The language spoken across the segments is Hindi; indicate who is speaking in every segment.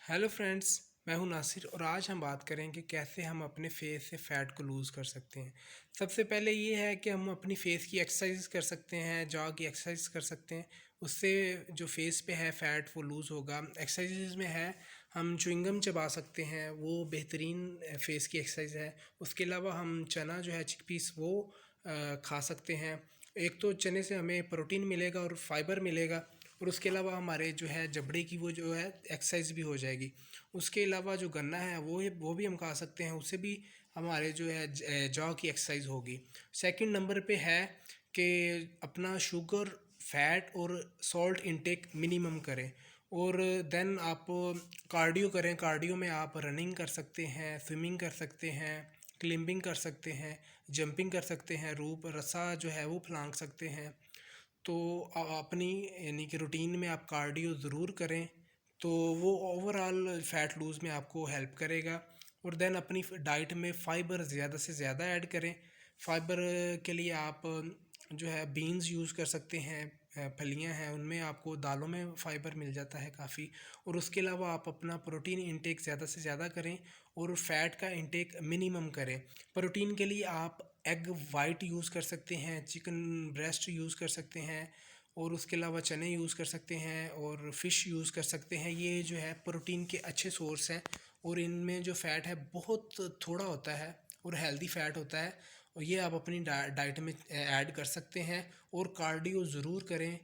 Speaker 1: हेलो फ्रेंड्स, मैं हूं नासिर और आज हम बात करेंगे कैसे हम अपने फेस से फ़ैट को लूज़ कर सकते हैं। सबसे पहले ये है कि हम अपनी फेस की एक्सरसाइज कर सकते हैं, जॉ की एक्सरसाइज कर सकते हैं। उससे जो फेस पे है फ़ैट वो लूज़ होगा। एक्सरसाइज में है हम च्युइंगम चबा सकते हैं, वो बेहतरीन फेस की एक्सरसाइज है। उसके अलावा हम चना जो है चिकपीस वो खा सकते हैं। एक तो चने से हमें प्रोटीन मिलेगा और फाइबर मिलेगा और उसके अलावा हमारे जो है जबड़े की वो जो है एक्सरसाइज भी हो जाएगी। उसके अलावा जो गन्ना है वो भी हम खा सकते हैं, उससे भी हमारे जो है जॉ की एक्सरसाइज होगी। सेकंड नंबर पे है कि अपना शुगर, फैट और सॉल्ट इनटेक मिनिमम करें और देन आप कार्डियो करें। कार्डियो में आप रनिंग कर सकते हैं, स्विमिंग कर सकते हैं, क्लिम्बिंग कर सकते हैं, जंपिंग कर सकते हैं, रूप रसा जो है वो फलांग सकते हैं। तो अपनी यानी कि रूटीन में आप कार्डियो ज़रूर करें, तो वो ओवरऑल फ़ैट लूज़ में आपको हेल्प करेगा। और देन अपनी डाइट में फ़ाइबर ज़्यादा से ज़्यादा ऐड करें। फ़ाइबर के लिए आप जो है बीन्स यूज़ कर सकते हैं, फलियां हैं उनमें आपको, दालों में फ़ाइबर मिल जाता है काफ़ी। और उसके अलावा आप अपना प्रोटीन इंटेक ज़्यादा से ज़्यादा करें और फैट का इंटेक मिनिमम करें। प्रोटीन के लिए आप एग वाइट यूज़ कर सकते हैं, चिकन ब्रेस्ट यूज़ कर सकते हैं और उसके अलावा चने यूज़ कर सकते हैं और फ़िश यूज़ कर सकते हैं। ये जो है प्रोटीन के अच्छे सोर्स हैं और इनमें जो फ़ैट है बहुत थोड़ा होता है और हेल्दी फ़ैट होता है और ये आप अपनी डाइट में ऐड कर सकते हैं। और कार्डियो ज़रूर करें।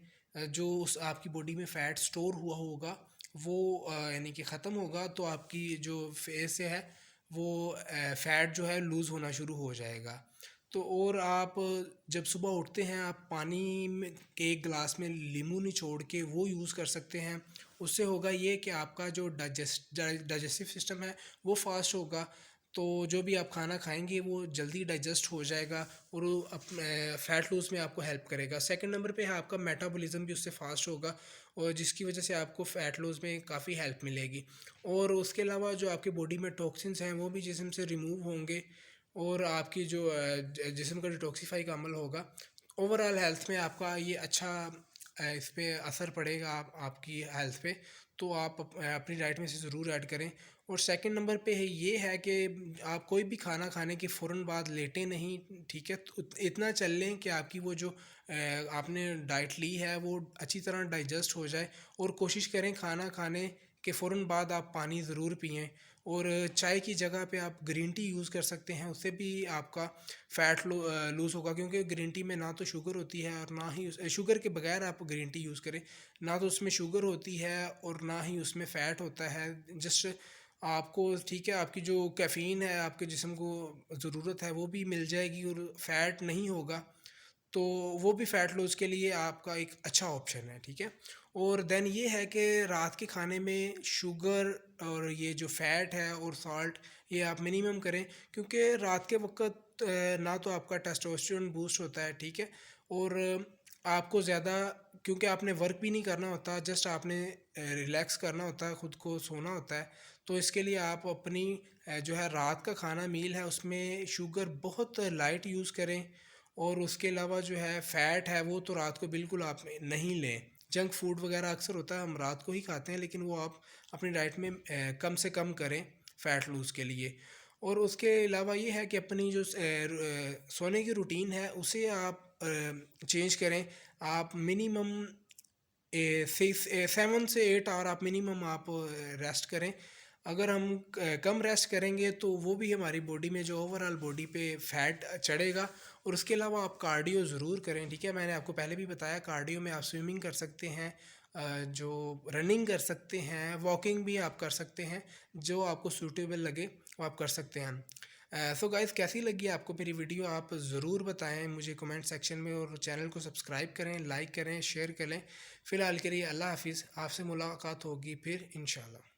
Speaker 1: जो उस आपकी बॉडी में फ़ैट स्टोर हुआ होगा वो यानी कि ख़त्म होगा, तो आपकी जो फेस है वो फ़ैट जो है लूज़ होना शुरू हो जाएगा। तो और आप जब सुबह उठते हैं आप पानी में के एक गिलास में नींबू निचोड़ के वो यूज़ कर सकते हैं। उससे होगा ये कि आपका जो डाइजेस्टिव सिस्टम है वो फास्ट होगा, तो जो भी आप खाना खाएंगे वो जल्दी डाइजेस्ट हो जाएगा और वो फ़ैट लूज़ में आपको हेल्प करेगा। सेकंड नंबर पे है आपका मेटाबॉलिज्म भी उससे फास्ट होगा और जिसकी वजह से आपको फ़ैट लूज़ में काफ़ी हेल्प मिलेगी। और उसके अलावा जो आपकी बॉडी में टॉक्सिन्स हैं वो भी जिस्म से रिमूव होंगे और आपकी जो जिस्म का डिटॉक्सिफाई का अमल होगा। ओवरऑल हेल्थ में आपका ये अच्छा इस पे असर पड़ेगा आपकी हेल्थ पे। तो आप अपनी डाइट में से ज़रूर ऐड करें। और सेकंड नंबर पे है ये है कि आप कोई भी खाना खाने के फ़ौरन बाद लेटें नहीं, ठीक है। तो इतना चल लें कि आपकी वो जो आपने डाइट ली है वो अच्छी तरह डाइजेस्ट हो जाए और कोशिश करें खाना खाने के फ़ौरन बाद आप पानी ज़रूर पिएं। और चाय की जगह पे आप ग्रीन टी यूज़ कर सकते हैं, उससे भी आपका फ़ैट लूज़ होगा, क्योंकि ग्रीन टी में ना तो शुगर होती है और ना ही शुगर के बगैर आप ग्रीन टी यूज़ करें, ना तो उसमें शुगर होती है और ना ही उसमें फ़ैट होता है। जस्ट आपको, ठीक है, आपकी जो कैफ़ीन है आपके जिस्म को ज़रूरत है वो भी मिल जाएगी और फ़ैट नहीं होगा, तो वो भी फ़ैट लॉस के लिए आपका एक अच्छा ऑप्शन है, ठीक है। और देन ये है कि रात के खाने में शुगर और ये जो फ़ैट है और सॉल्ट ये आप मिनिमम करें, क्योंकि रात के वक्त ना तो आपका टेस्टोस्टेरोन बूस्ट होता है, ठीक है। और आपको ज़्यादा, क्योंकि आपने वर्क भी नहीं करना होता, जस्ट आपने रिलैक्स करना होता है, ख़ुद को सोना होता है। तो इसके लिए आप अपनी जो है रात का खाना मील है उसमें शुगर बहुत लाइट यूज़ करें और उसके अलावा जो है फ़ैट है वो तो रात को बिल्कुल आप नहीं लें। जंक फूड वगैरह अक्सर होता है हम रात को ही खाते हैं, लेकिन वो आप अपनी डाइट में कम से कम करें फ़ैट लूज़ के लिए। और उसके अलावा ये है कि अपनी जो सोने की रूटीन है उसे आप चेंज करें। आप मिनिमम 7 से 8 आवर आप मिनिमम आप रेस्ट करें। अगर हम कम रेस्ट करेंगे तो वो भी हमारी बॉडी में जो ओवरऑल बॉडी पे फैट चढ़ेगा। और उसके अलावा आप कार्डियो ज़रूर करें, ठीक है। मैंने आपको पहले भी बताया कार्डियो में आप स्विमिंग कर सकते हैं, जो रनिंग कर सकते हैं, वॉकिंग भी आप कर सकते हैं, जो आपको सूटेबल लगे वो आप कर सकते हैं। सो गाइस, कैसी लगी आपको मेरी वीडियो आप ज़रूर बताएं मुझे कमेंट सेक्शन में और चैनल को सब्सक्राइब करें, लाइक करें, शेयर करें। फ़िलहाल के लिए अल्लाह हाफिज़। आपसे मुलाकात होगी फिर इंशाल्लाह।